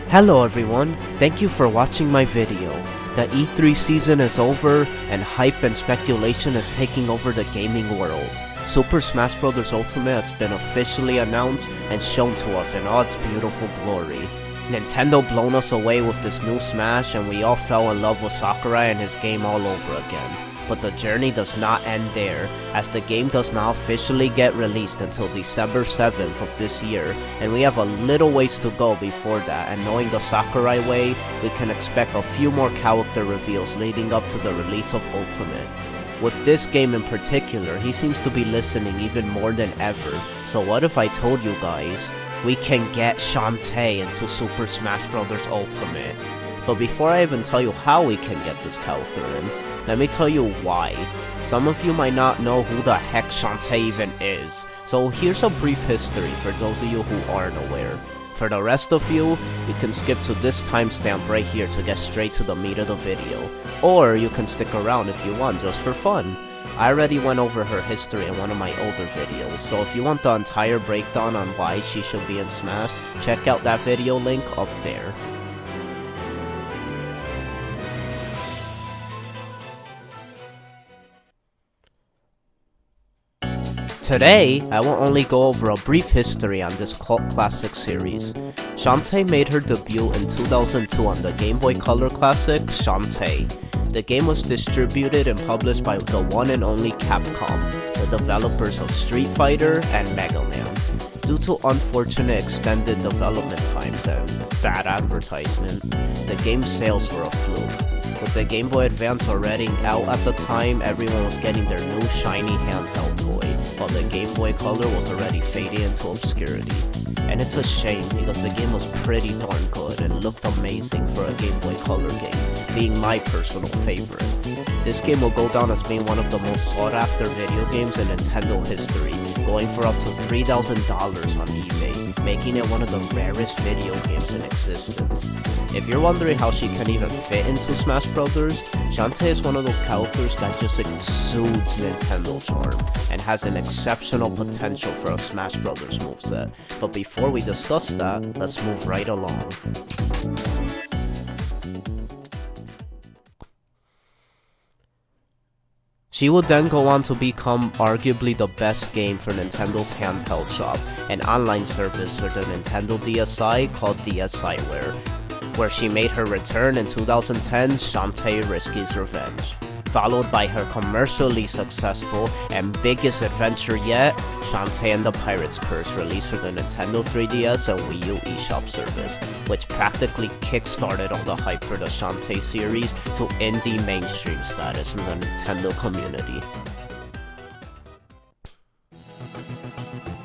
Hello everyone, thank you for watching my video. The E3 season is over, and hype and speculation is taking over the gaming world. Super Smash Bros. Ultimate has been officially announced and shown to us in all its beautiful glory. Nintendo blown us away with this new Smash, and we all fell in love with Sakurai and his game all over again. But the journey does not end there, as the game does not officially get released until December 7th of this year, and we have a little ways to go before that, and knowing the Sakurai way, we can expect a few more character reveals leading up to the release of Ultimate. With this game in particular, he seems to be listening even more than ever, so what if I told you guys, we can get Shantae into Super Smash Bros. Ultimate. But before I even tell you how we can get this character in, let me tell you why. Some of you might not know who the heck Shantae even is, so here's a brief history for those of you who aren't aware. For the rest of you, you can skip to this timestamp right here to get straight to the meat of the video. Or you can stick around if you want, just for fun. I already went over her history in one of my older videos, so if you want the entire breakdown on why she should be in Smash, check out that video link up there. Today, I will only go over a brief history on this cult classic series. Shantae made her debut in 2002 on the Game Boy Color classic, Shantae. The game was distributed and published by the one and only Capcom, the developers of Street Fighter and Mega Man. Due to unfortunate extended development times and bad advertisement, the game's sales were a fluke. With the Game Boy Advance already out at the time, everyone was getting their new shiny handheld toy, while the Game Boy Color was already fading into obscurity. And it's a shame because the game was pretty darn good and looked amazing for a Game Boy Color game, being my personal favorite. This game will go down as being one of the most sought after video games in Nintendo history, going for up to $3,000 on eBay, making it one of the rarest video games in existence. If you're wondering how she can even fit into Smash Bros., Shantae is one of those characters that just exudes Nintendo charm, and has an exceptional potential for a Smash Bros. Moveset. But before we discuss that, let's move right along. She would then go on to become arguably the best game for Nintendo's handheld shop, an online service for the Nintendo DSi called DSiWare, where she made her return in 2010, Shantae Risky's Revenge. Followed by her commercially successful and biggest adventure yet, Shantae and the Pirate's Curse, released for the Nintendo 3DS and Wii U eShop service, which practically kickstarted all the hype for the Shantae series to indie mainstream status in the Nintendo community.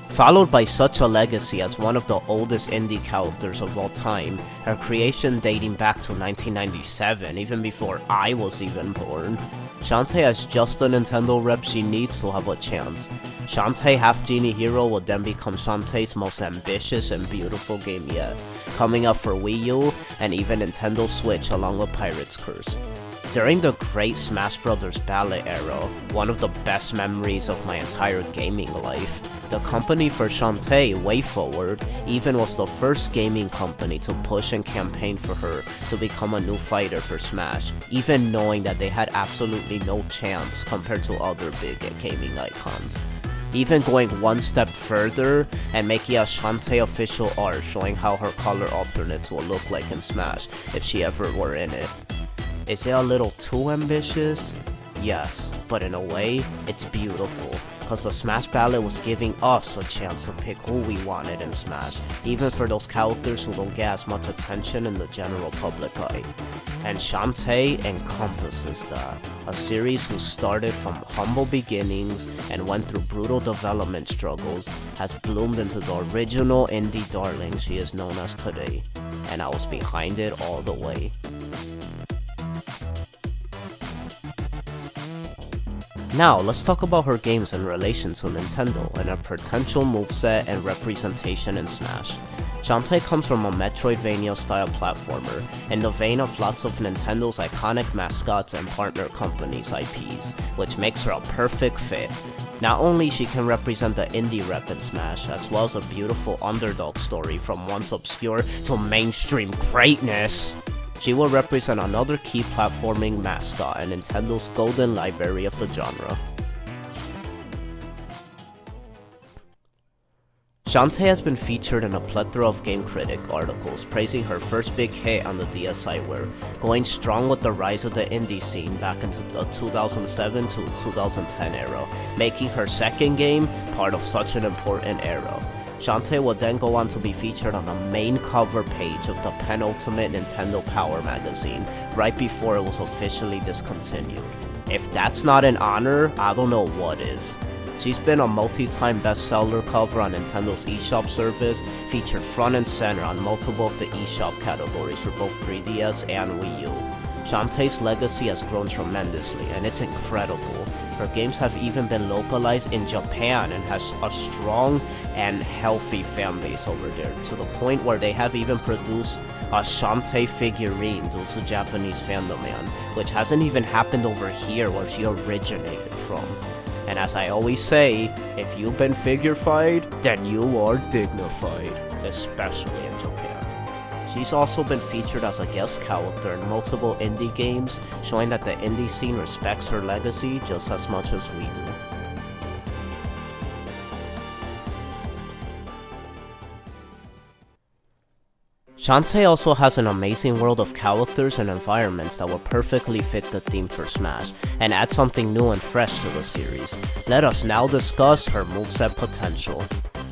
Followed by such a legacy as one of the oldest indie characters of all time, her creation dating back to 1997, even before I was even born, Shantae has just the Nintendo rep she needs to have a chance. Shantae Half Genie Hero will then become Shantae's most ambitious and beautiful game yet, coming up for Wii U and even Nintendo Switch along with Pirate's Curse. During the great Smash Bros. Ballet era, one of the best memories of my entire gaming life, the company for Shantae, WayForward, even was the first gaming company to push and campaign for her to become a new fighter for Smash, even knowing that they had absolutely no chance compared to other big gaming icons. Even going one step further and making a Shantae official art showing how her color alternates will look like in Smash if she ever were in it. Is it a little too ambitious? Yes, but in a way, it's beautiful, cause the Smash Ballet was giving us a chance to pick who we wanted in Smash, even for those characters who don't get as much attention in the general public eye. And Shantae encompasses that, a series who started from humble beginnings and went through brutal development struggles, has bloomed into the original indie darling she is known as today, and I was behind it all the way. Now, let's talk about her games in relation to Nintendo and her potential moveset and representation in Smash. Shantae comes from a Metroidvania-style platformer, in the vein of lots of Nintendo's iconic mascots and partner companies' IPs, which makes her a perfect fit. Not only she can represent the indie rep in Smash, as well as a beautiful underdog story from once obscure to mainstream greatness, she will represent another key platforming mascot in Nintendo's golden library of the genre. Shantae has been featured in a plethora of Game Critic articles praising her first big hit on the DSiWare, going strong with the rise of the indie scene back into the 2007 to 2010 era, making her second game part of such an important era. Shantae would then go on to be featured on the main cover page of the penultimate Nintendo Power magazine, right before it was officially discontinued. If that's not an honor, I don't know what is. She's been a multi-time bestseller cover on Nintendo's eShop service, featured front and center on multiple of the eShop categories for both 3DS and Wii U. Shantae's legacy has grown tremendously, and it's incredible. Her games have even been localized in Japan and has a strong and healthy fan base over there, to the point where they have even produced a Shantae figurine due to Japanese fandom, which hasn't even happened over here where she originated from. And as I always say, if you've been figure-fied, then you are dignified, especially in Japan. She's also been featured as a guest character in multiple indie games, showing that the indie scene respects her legacy just as much as we do. Shantae also has an amazing world of characters and environments that will perfectly fit the theme for Smash, and add something new and fresh to the series. Let us now discuss her moveset potential.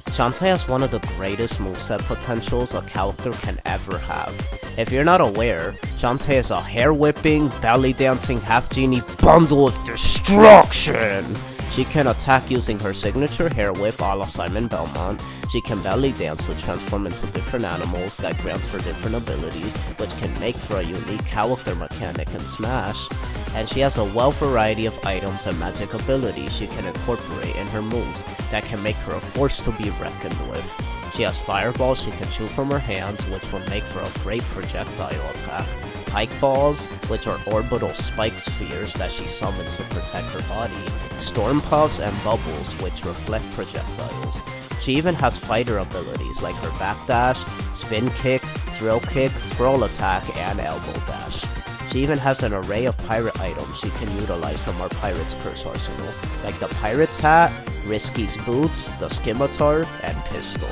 Shantae has one of the greatest moveset potentials a character can ever have. If you're not aware, Shantae is a hair-whipping, belly-dancing half-genie bundle of destruction! She can attack using her signature hair whip a la Simon Belmont. She can belly dance to transform into different animals that grants her different abilities, which can make for a unique character mechanic in Smash. And she has a wide variety of items and magic abilities she can incorporate in her moves that can make her a force to be reckoned with. She has fireballs she can shoot from her hands, which will make for a great projectile attack. Pike balls, which are orbital spike spheres that she summons to protect her body, storm puffs, and bubbles, which reflect projectiles. She even has fighter abilities like her backdash, spin kick, drill kick, twirl attack, and elbow dash. She even has an array of pirate items she can utilize from our Pirate's Curse arsenal, like the Pirate's Hat, Risky's Boots, the Scimitar, and Pistol.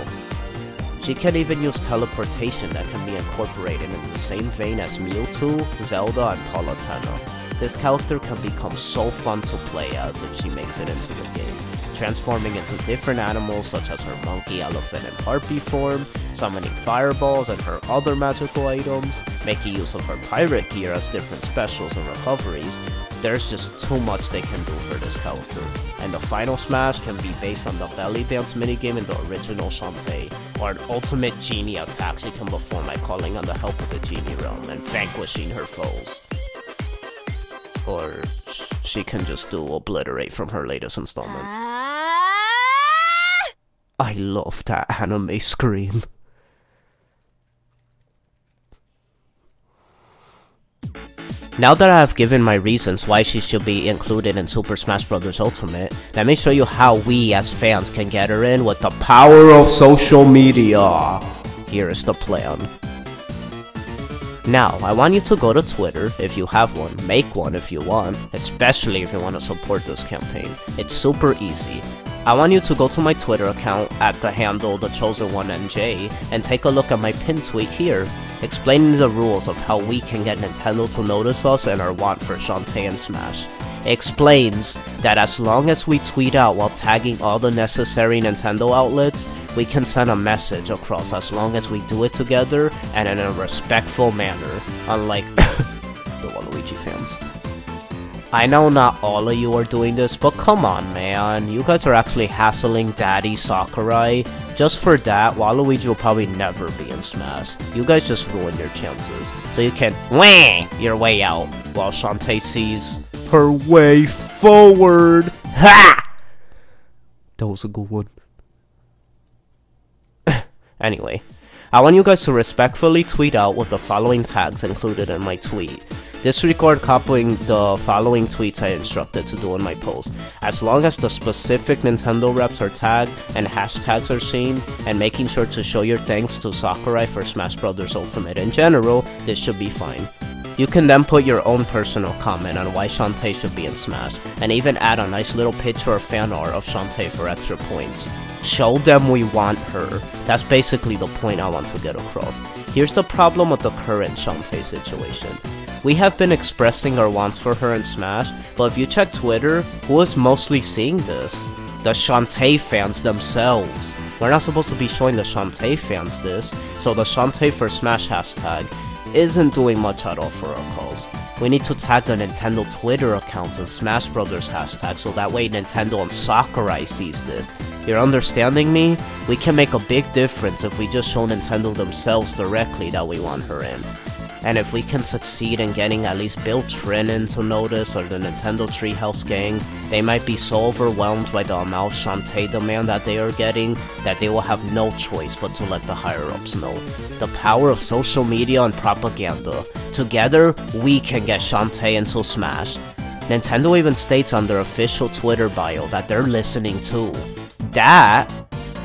She can even use teleportation that can be incorporated in the same vein as Mewtwo, Zelda, and Palutena. This character can become so fun to play as if she makes it into the game, transforming into different animals such as her monkey, elephant, and harpy form, summoning fireballs and her other magical items, making use of her pirate gear as different specials and recoveries. There's just too much they can do for this character. And the final Smash can be based on the belly dance minigame in the original Shantae, or an ultimate genie attack she can perform by calling on the help of the genie realm and vanquishing her foes. Or she can just do Obliterate from her latest installment. I love that anime scream. Now that I have given my reasons why she should be included in Super Smash Bros. Ultimate, let me show you how we as fans can get her in with the power of social media. Here is the plan. Now, I want you to go to Twitter if you have one, make one if you want, especially if you want to support this campaign. It's super easy. I want you to go to my Twitter account at the handle TheChosen1NJ and take a look at my pinned tweet here, explaining the rules of how we can get Nintendo to notice us and our want for Shantae and Smash. It explains that as long as we tweet out while tagging all the necessary Nintendo outlets, we can send a message across as long as we do it together and in a respectful manner, unlike the Waluigi fans. I know not all of you are doing this, but come on man, you guys are actually hassling Daddy Sakurai. Just for that, Waluigi will probably never be in Smash. You guys just ruin your chances, so you can wah your way out, while Shantae sees her way forward. Ha! That was a good one. Anyway, I want you guys to respectfully tweet out with the following tags included in my tweet. Disregard copying the following tweets I instructed to do in my post. As long as the specific Nintendo reps are tagged and hashtags are seen, and making sure to show your thanks to Sakurai for Smash Bros. Ultimate in general, this should be fine. You can then put your own personal comment on why Shantae should be in Smash, and even add a nice little picture or fan art of Shantae for extra points. Show them we want her. That's basically the point I want to get across. Here's the problem with the current Shantae situation. We have been expressing our wants for her in Smash, but if you check Twitter, who is mostly seeing this? The Shantae fans themselves. We're not supposed to be showing the Shantae fans this, so the Shantae for Smash hashtag isn't doing much at all for our cause. We need to tag the Nintendo Twitter account and Smash Brothers hashtag so that way Nintendo and Sakurai sees this. You're understanding me? We can make a big difference if we just show Nintendo themselves directly that we want her in. And if we can succeed in getting at least Bill Trinan to notice or the Nintendo Treehouse gang, they might be so overwhelmed by the amount of Shantae demand that they are getting that they will have no choice but to let the higher-ups know. The power of social media and propaganda. Together, we can get Shantae into Smash. Nintendo even states on their official Twitter bio that they're listening too. That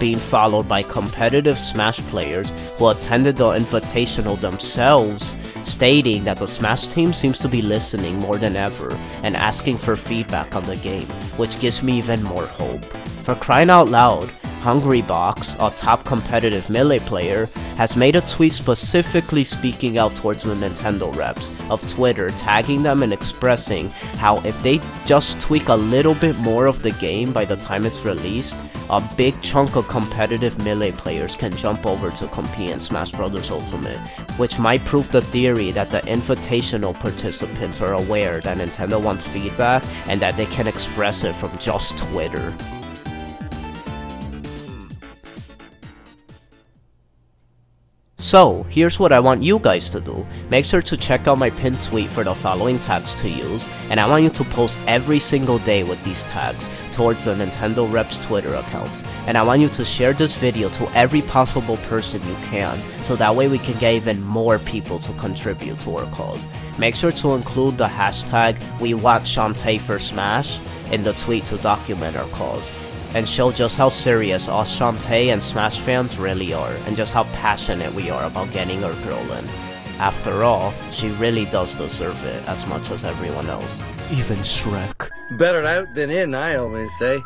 being followed by competitive Smash players who attended the Invitational themselves, stating that the Smash team seems to be listening more than ever and asking for feedback on the game, which gives me even more hope. For crying out loud, Hungrybox, a top competitive Melee player, has made a tweet specifically speaking out towards the Nintendo reps of Twitter, tagging them and expressing how if they just tweak a little bit more of the game by the time it's released, a big chunk of competitive Melee players can jump over to compete in Smash Bros. Ultimate, which might prove the theory that the Invitational participants are aware that Nintendo wants feedback and that they can express it from just Twitter. So, here's what I want you guys to do. Make sure to check out my pinned tweet for the following tags to use, and I want you to post every single day with these tags towards the Nintendo Reps Twitter accounts. And I want you to share this video to every possible person you can, so that way we can get even more people to contribute to our cause. Make sure to include the hashtag #WeWantShantae for Smash in the tweet to document our cause, and show just how serious us Shantae and Smash fans really are, and just how passionate we are about getting our girl in. After all, she really does deserve it as much as everyone else. Even Shrek. Better out than in, I always say.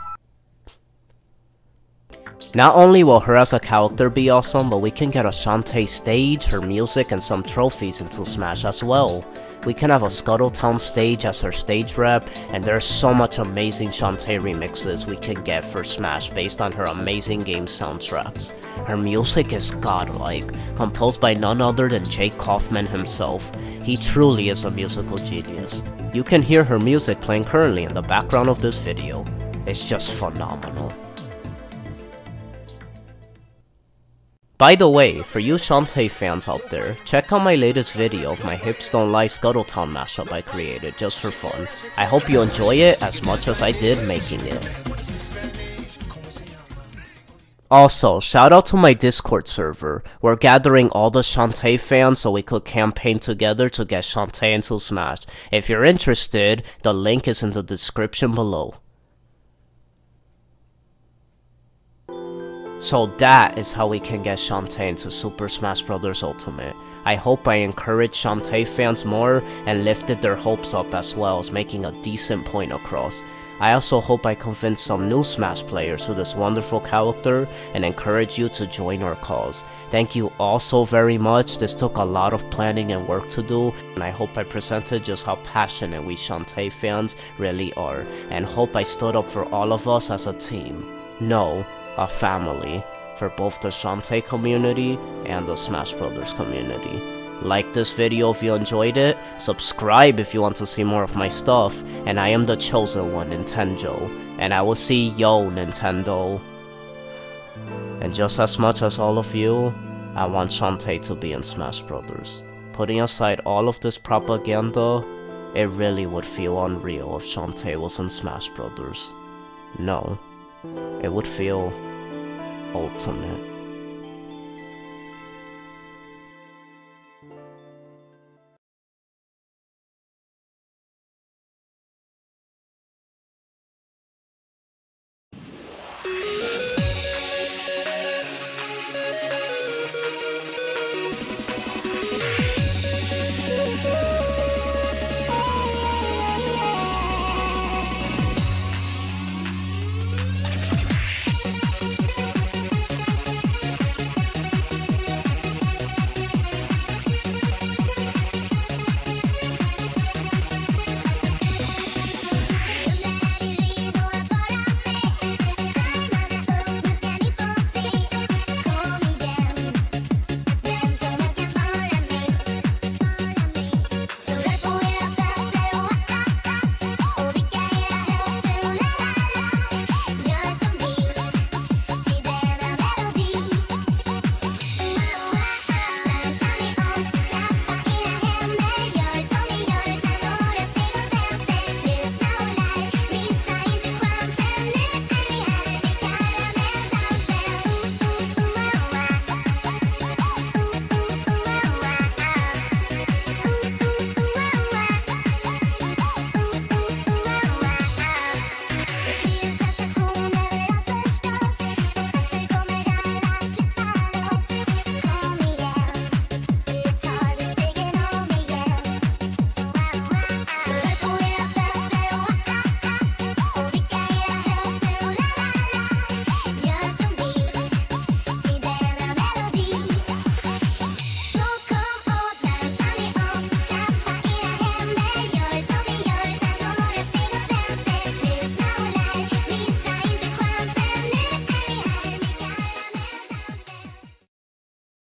Not only will her as a character be awesome, but we can get a Shantae stage, her music, and some trophies into Smash as well. We can have a Scuttletown stage as her stage rep, and there's so much amazing Shantae remixes we can get for Smash based on her amazing game soundtracks. Her music is godlike, composed by none other than Jake Kaufman himself. He truly is a musical genius. You can hear her music playing currently in the background of this video. It's just phenomenal. By the way, for you Shantae fans out there, check out my latest video of my Hips Don't Lie Scuttletown mashup I created just for fun. I hope you enjoy it as much as I did making it. Also, shout out to my Discord server. We're gathering all the Shantae fans so we could campaign together to get Shantae into Smash. If you're interested, the link is in the description below. So that is how we can get Shantae into Super Smash Bros. Ultimate. I hope I encouraged Shantae fans more and lifted their hopes up as well as making a decent point across. I also hope I convinced some new Smash players to this wonderful character and encourage you to join our cause. Thank you all so very much. This took a lot of planning and work to do, and I hope I presented just how passionate we Shantae fans really are, and hope I stood up for all of us as a team. No, a family, for both the Shantae community and the Smash Brothers community. Like this video if you enjoyed it, subscribe if you want to see more of my stuff, and I am the chosen one, Nintendo, and I will see yo Nintendo. And just as much as all of you, I want Shantae to be in Smash Brothers. Putting aside all of this propaganda, it really would feel unreal if Shantae was in Smash Brothers. No. It would feel ultimate.